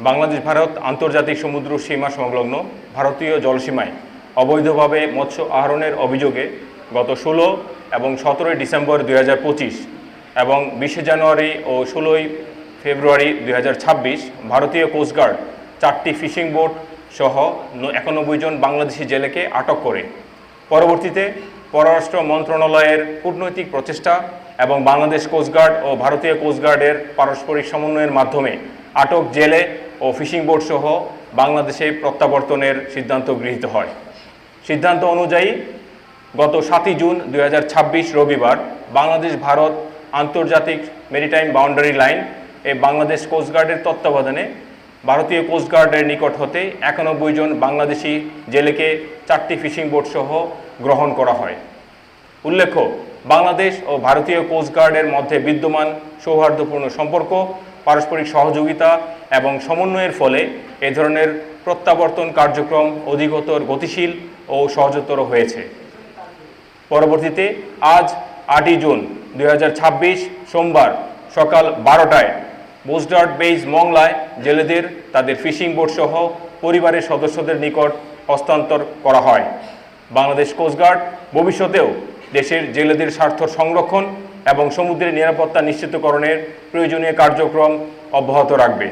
বাংলাদেশ ভারত আন্তর্জাতিক সমুদ্র সীমা সংলগ্ন ভারতীয় জলসীমায় অবৈধভাবে মৎস্য আহরণের অভিযোগে গত 16 এবং 17 ডিসেম্বর 2025 এবং 20 জানুয়ারি ও 16 ফেব্রুয়ারি 2026 ভারতীয় কোস্টগার্ড 4টি ফিশিং বোট সহ 91 জন বাংলাদেশি জেলেকে আটক করে। পরবর্তীতে পররাষ্ট্র মন্ত্রণালয়ের কূটনৈতিক প্রচেষ্টা এবং বাংলাদেশ কোস্টগার্ড ও ভারতীয় কোস্টগার্ডের পারস্পরিক সমন্বয়ের মাধ্যমে আটক জেলে ও ফিশিং বোট সহ বাংলাদেশে প্রত্যাবর্তনের সিদ্ধান্ত গৃহীত হয়। সিদ্ধান্ত অনুযায়ী গত 7 জুন 2026 রবিবার বাংলাদেশ ভারত আন্তর্জাতিক মেরিটাইম বাউন্ডারি লাইন এ বাংলাদেশ কোস্টগার্ডের তত্ত্বাবধানে ভারতীয় কোস্টগার্ডের নিকট হতে 91 জন বাংলাদেশি জেলেকে 4টি ফিশিং বোট সহ গ্রহণ করা হয়। উল্লেখ্য, বাংলাদেশ ও ভারতীয় কোস্টগার্ডের মধ্যে বিদ্যমান সৌহার্দ্যপূর্ণ সম্পর্ক, পারস্পরিক সহযোগিতা এবং সমন্বয়ের ফলে এ ধরনের প্রত্যাবর্তন কার্যক্রম অধিকতর গতিশীল ও সহজতর হয়েছে। পরবর্তীতে আজ 8 জুন 2026 সোমবার সকাল 12টায় কোস্টগার্ড বেস মংলায় জেলেদের তাদের ফিশিং বোট সহ পরিবারের সদস্যদের নিকট হস্তান্তর করা হয়। বাংলাদেশ কোস্টগার্ড ভবিষ্যতেও দেশের জেলেদের স্বার্থ সংরক্ষণ এবং সমুদ্রের নিরাপত্তা নিশ্চিতকরণের প্রয়োজনীয় কার্যক্রম অব্যাহত রাখবে।